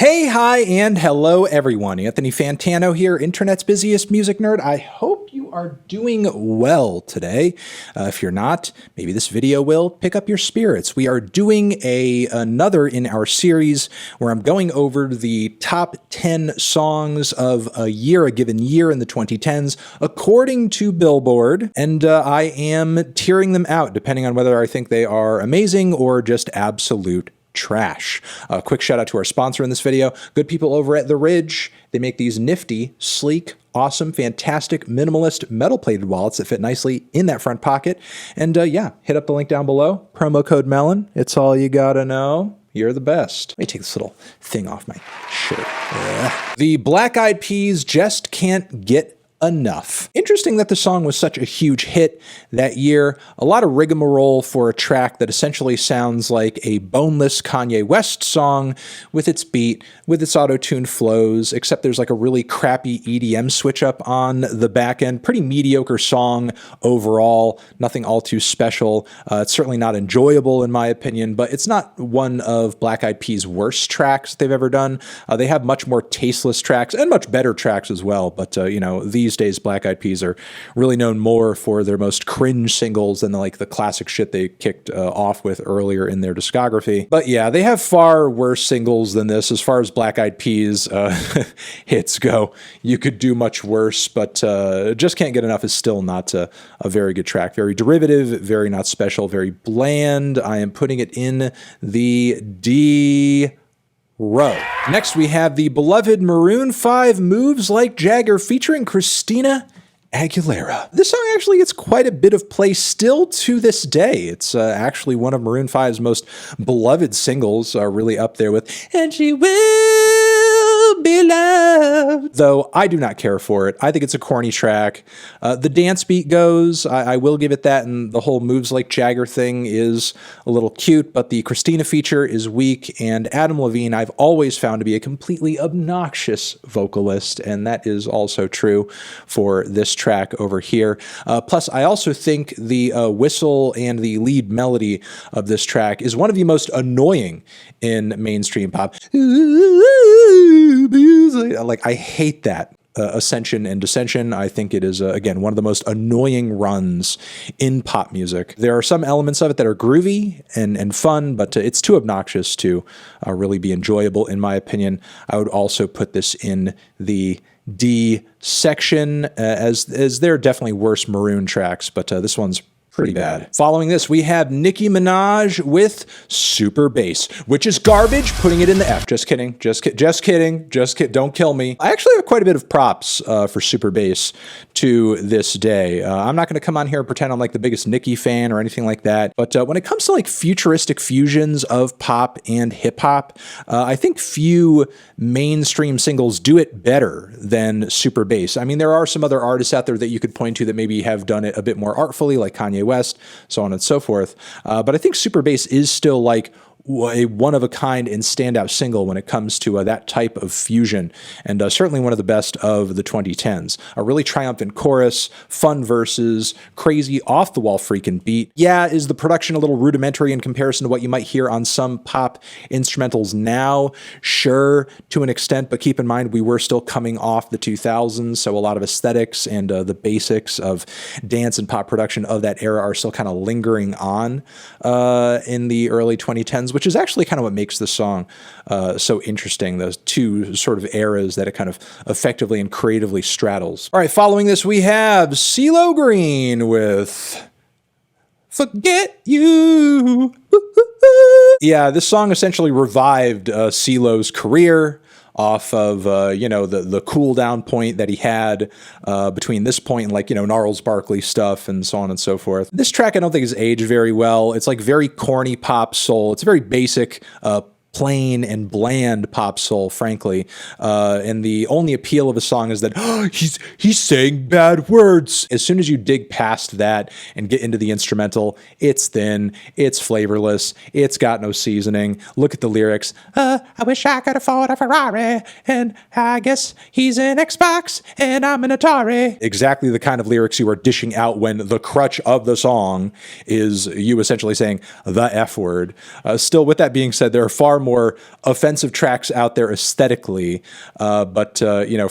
Hey, hi, and hello, everyone. Anthony Fantano here, internet's busiest music nerd. I hope you are doing well today. If you're not, maybe this video will pick up your spirits. We are doing another in our series where I'm going over the top 10 songs of a given year in the 2010s, according to Billboard, and I am tiering them out depending on whether I think they are amazing or just absolute trash. A quick shout out to our sponsor in this video, good people over at The Ridge. They make these nifty, sleek, awesome, fantastic, minimalist metal-plated wallets that fit nicely in that front pocket. And yeah, hit up the link down below. Promo code MELON. It's all you gotta know. You're the best. Let me take this little thing off my shirt. The Black Eyed Peas just can't get enough. Interesting that the song was such a huge hit that year. A lot of rigmarole for a track that essentially sounds like a boneless Kanye West song with its beat, with its auto-tune flows, except there's like a really crappy EDM switch up on the back end. Pretty mediocre song overall, nothing all too special. It's certainly not enjoyable in my opinion, but it's not one of Black Eyed Peas' worst tracks they've ever done. They have much more tasteless tracks and much better tracks as well, but you know, these days Black Eyed Peas are really known more for their most cringe singles than the classic shit they kicked off with earlier in their discography. But yeah, they have far worse singles than this as far as Black Eyed Peas hits go. You could do much worse, but Just Can't Get Enough is still not a very good track. Very derivative, very not special, very bland. I am putting it in the D row. Next, we have the beloved Maroon 5 Moves Like Jagger featuring Christina Aguilera. This song actually gets quite a bit of play still to this day. It's actually one of Maroon 5's most beloved singles, really up there with "And She Will Be Loved." Though I do not care for it. I think it's a corny track. The dance beat goes, I will give it that, and the whole Moves Like Jagger thing is a little cute, but the Christina feature is weak, and Adam Levine I've always found to be a completely obnoxious vocalist, and that is also true for this track over here. Plus, I also think the whistle and the lead melody of this track is one of the most annoying in mainstream pop. Like, I hate that. Ascension and Dissension. I think it is, again, one of the most annoying runs in pop music. There are some elements of it that are groovy and fun, but it's too obnoxious to really be enjoyable, in my opinion. I would also put this in the D section, as there are definitely worse Maroon tracks, but this one's pretty bad. Following this, we have Nicki Minaj with Super Bass, which is garbage, putting it in the F. Just kidding. Just kidding. Don't kill me. I actually have quite a bit of props for Super Bass to this day. I'm not going to come on here and pretend I'm like the biggest Nicki fan or anything like that, but when it comes to like futuristic fusions of pop and hip hop, I think few mainstream singles do it better than Super Bass. I mean, there are some other artists out there that you could point to that maybe have done it a bit more artfully, like Kanye West, so on and so forth. But I think Super Bass is still like a one-of-a-kind and standout single when it comes to that type of fusion, and certainly one of the best of the 2010s. A really triumphant chorus, fun verses, crazy off-the-wall freaking beat. Yeah, is the production a little rudimentary in comparison to what you might hear on some pop instrumentals now? Sure, to an extent, but keep in mind we were still coming off the 2000s, so a lot of aesthetics and the basics of dance and pop production of that era are still kind of lingering on in the early 2010s, which is actually kind of what makes the song so interesting, those two sort of eras that it kind of effectively and creatively straddles. All right, following this, we have CeeLo Green with Forget You. Yeah, this song essentially revived CeeLo's career off of, you know, the cool down point that he had between this point and, like, you know, Gnarls Barkley stuff and so on and so forth. This track I don't think has aged very well. It's like very corny pop soul. It's very basic plain and bland pop soul, frankly. And the only appeal of the song is that he's saying bad words. As soon as you dig past that and get into the instrumental, it's thin, it's flavorless, it's got no seasoning. Look at the lyrics. I wish I could afford a Ferrari, and I guess he's an Xbox, and I'm an Atari. Exactly the kind of lyrics you are dishing out when the crutch of the song is you essentially saying the F word. Still, with that being said, there are far more offensive tracks out there aesthetically, but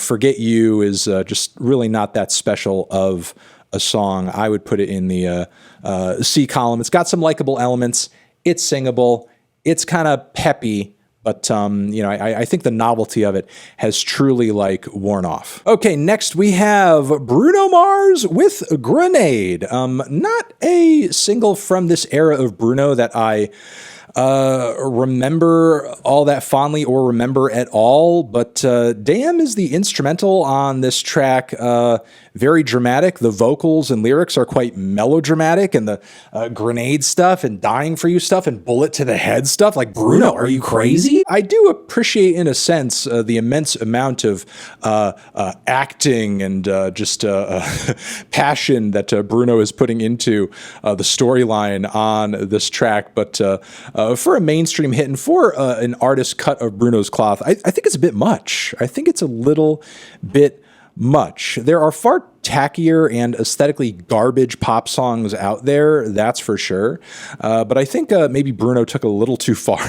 Forget You is just really not that special of a song. I would put it in the C column. It's got some likable elements. It's singable. It's kind of peppy. But, I think the novelty of it has truly worn off. Okay, next we have Bruno Mars with Grenade. Not a single from this era of Bruno that I remember all that fondly or remember at all, but damn is the instrumental on this track very dramatic. The vocals and lyrics are quite melodramatic, and the grenade stuff and dying for you stuff and bullet to the head stuff, like, Bruno, are you crazy? I do appreciate, in a sense, the immense amount of acting and just passion that Bruno is putting into the storyline on this track, but for a mainstream hit and for an artist cut of Bruno's cloth, I think it's a bit much. I think it's a little bit much. There are far tackier and aesthetically garbage pop songs out there, that's for sure. But I think maybe Bruno took a little too far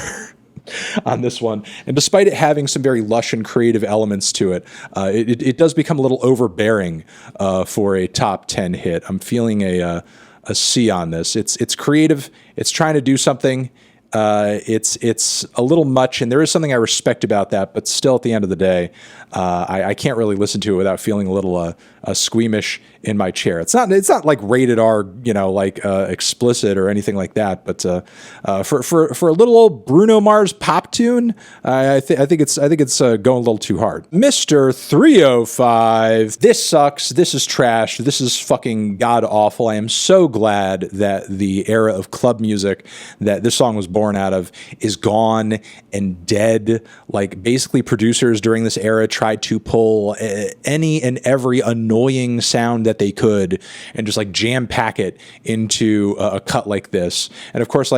on this one. And despite it having some very lush and creative elements to it, it does become a little overbearing for a top 10 hit. I'm feeling a C on this. It's creative. It's trying to do something. It's a little much, and there is something I respect about that, but still at the end of the day, I can't really listen to it without feeling a little squeamish in my chair. It's not like rated R, explicit or anything like that, but for a little old Bruno Mars pop tune, I think it's going a little too hard. Mr. 305, this sucks. This is trash. This is fucking god awful. I am so glad that the era of club music that this song was born out of is gone and dead. Like, basically producers during this era tried to pull any and every annoying sound that they could and just jam pack it into a cut like this. And of course,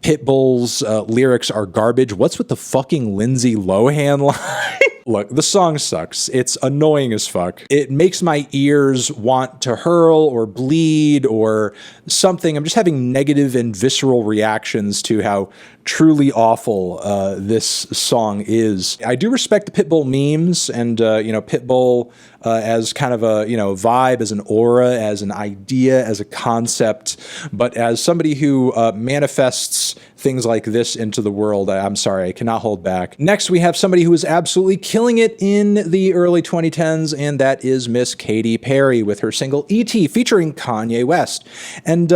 Pitbull's lyrics are garbage. What's with the fucking Lindsay Lohan line? Look, the song sucks. It's annoying as fuck. It makes my ears want to hurl or bleed or something. I'm just having negative and visceral reactions to how truly awful this song is. I do respect the Pitbull memes and, Pitbull as kind of a, vibe, as an aura, as an idea, as a concept. But as somebody who manifests things like this into the world, I'm sorry, I cannot hold back. Next, we have somebody who is absolutely killing it in the early 2010s, and that is Miss Katy Perry with her single E.T. featuring Kanye West. And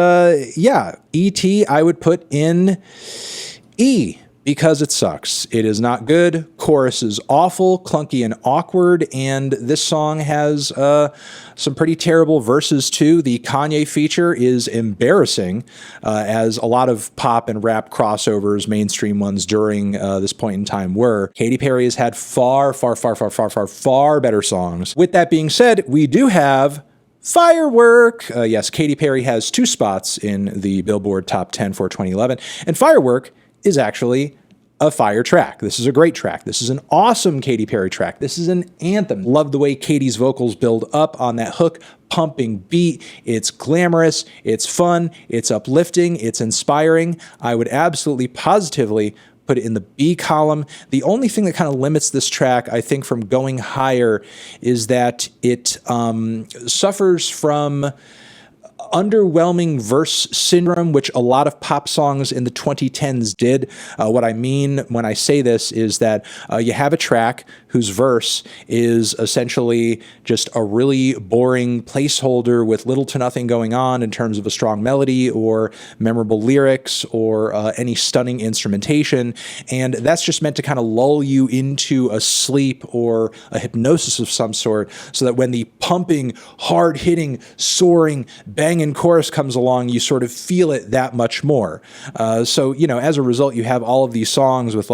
E.T. I would put in E, because it sucks. It is not good. Chorus is awful, clunky, and awkward, and this song has some pretty terrible verses too. The Kanye feature is embarrassing, as a lot of pop and rap crossovers, mainstream ones during this point in time were. Katy Perry has had far better songs. With that being said, we do have Firework. Yes, Katy Perry has 2 spots in the Billboard Top 10 for 2011, and Firework is actually a fire track. This is a great track. This is an awesome Katy Perry track. This is an anthem. Love the way Katy's vocals build up on that hook, pumping beat. It's glamorous, it's fun, it's uplifting, it's inspiring. I would absolutely positively put it in the B column. The only thing that kind of limits this track, I think, from going higher is that it suffers from underwhelming verse syndrome, which a lot of pop songs in the 2010s did. What I mean when I say this is that you have a track whose verse is essentially just a really boring placeholder with little to nothing going on in terms of a strong melody or memorable lyrics or any stunning instrumentation. And that's just meant to kind of lull you into a sleep or a hypnosis of some sort, so that when the pumping, hard-hitting, soaring, banging chorus comes along, you sort of feel it that much more. So, as a result, you have all of these songs with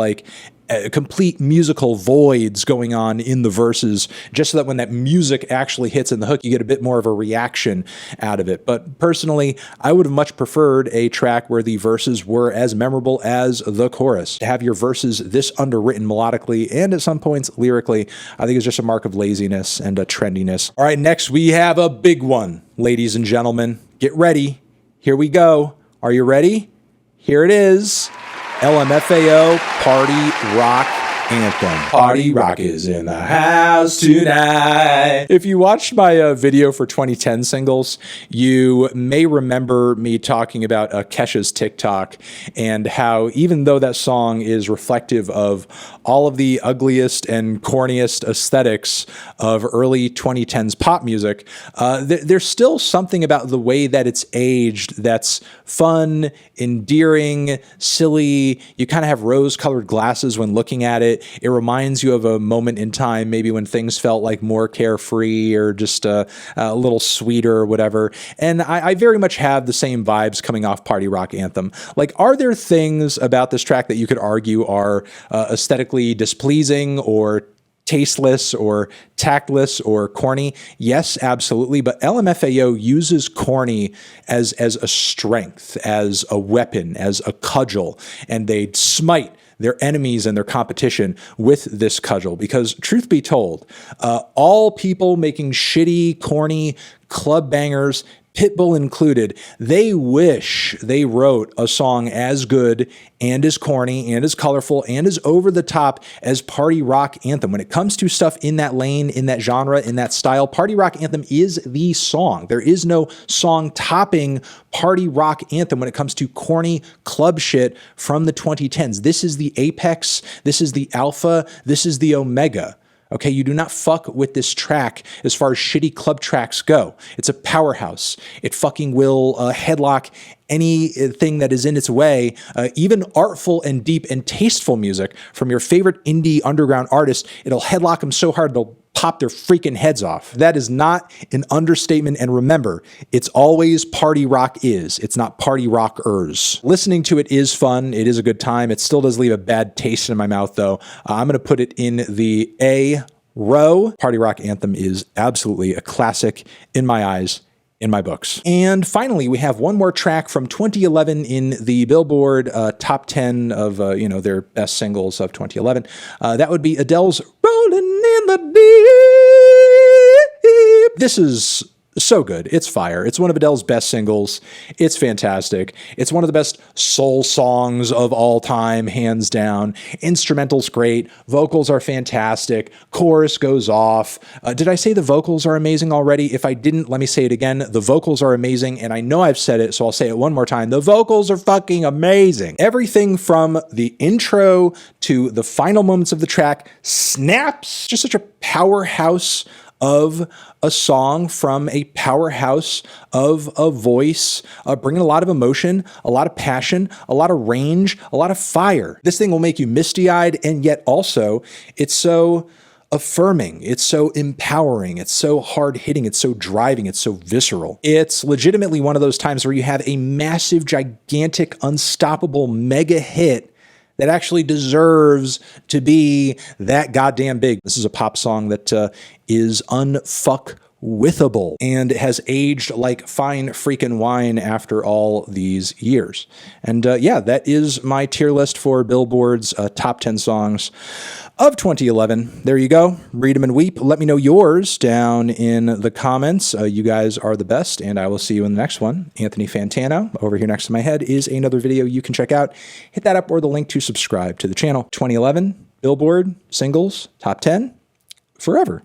complete musical voids going on in the verses, just so that when that music actually hits in the hook, you get a bit more of a reaction out of it. But personally, I would have much preferred a track where the verses were as memorable as the chorus. To have your verses this underwritten melodically and at some points lyrically, I think is just a mark of laziness and a trendiness. All right, next we have a big one, ladies and gentlemen. Get ready. Here we go. Are you ready? Here it is. LMFAO Party Rock Anthem. Party rock is in the house tonight. If you watched my video for 2010 singles, you may remember me talking about Kesha's TikTok and how even though that song is reflective of all of the ugliest and corniest aesthetics of early 2010s pop music, there's still something about the way that it's aged that's fun, endearing, silly. You kind of have rose-colored glasses when looking at it. It reminds you of a moment in time, maybe when things felt like more carefree or just a little sweeter or whatever. And I very much have the same vibes coming off Party Rock Anthem. Like, are there things about this track that you could argue are aesthetically displeasing or tasteless or tactless or corny? Yes, absolutely. But LMFAO uses corny as a strength, as a weapon, as a cudgel, and they smite their enemies and their competition with this cudgel. Because truth be told, all people making shitty, corny club bangers, Pitbull included, they wish they wrote a song as good and as corny and as colorful and as over the top as Party Rock Anthem. When it comes to stuff in that lane, in that genre, in that style, Party Rock Anthem is the song. There is no song topping Party Rock Anthem when it comes to corny club shit from the 2010s. This is the apex. This is the alpha. This is the omega. Okay, you do not fuck with this track as far as shitty club tracks go. It's a powerhouse. It fucking will headlock anything that is in its way, even artful and deep and tasteful music from your favorite indie underground artist. It'll headlock them so hard they'll pop their freaking heads off. That is not an understatement. And remember, it's always party rock is. It's not party rockers. Listening to it is fun. It is a good time. It still does leave a bad taste in my mouth, though. I'm going to put it in the A row. Party Rock Anthem is absolutely a classic in my eyes, in my books. And finally, we have one more track from 2011 in the Billboard top 10 of their best singles of 2011. That would be Adele's Rolling in the Deep. This is so good. It's fire. It's one of Adele's best singles. It's fantastic. It's one of the best soul songs of all time, hands down. Instrumental's great. Vocals are fantastic. Chorus goes off. Did I say the vocals are amazing already? If I didn't, let me say it again. The vocals are amazing, and I know I've said it, so I'll say it one more time. The vocals are fucking amazing. Everything from the intro to the final moments of the track snaps. Just such a powerhouse of a song from a powerhouse of a voice, bringing a lot of emotion, a lot of passion, a lot of range, a lot of fire. This thing will make you misty-eyed, and yet also it's so affirming. It's so empowering. It's so hard-hitting. It's so driving. It's so visceral. It's legitimately one of those times where you have a massive, gigantic, unstoppable mega hit that actually deserves to be that goddamn big. This is a pop song that is unfuck-withable and has aged like fine freaking wine after all these years. And yeah, that is my tier list for Billboard's top 10 songs of 2011. There you go. Read them and weep. Let me know yours down in the comments. You guys are the best, and I will see you in the next one. Anthony Fantano, over here next to my head, is another video you can check out. Hit that up or the link to subscribe to the channel. 2011 Billboard singles top 10 forever.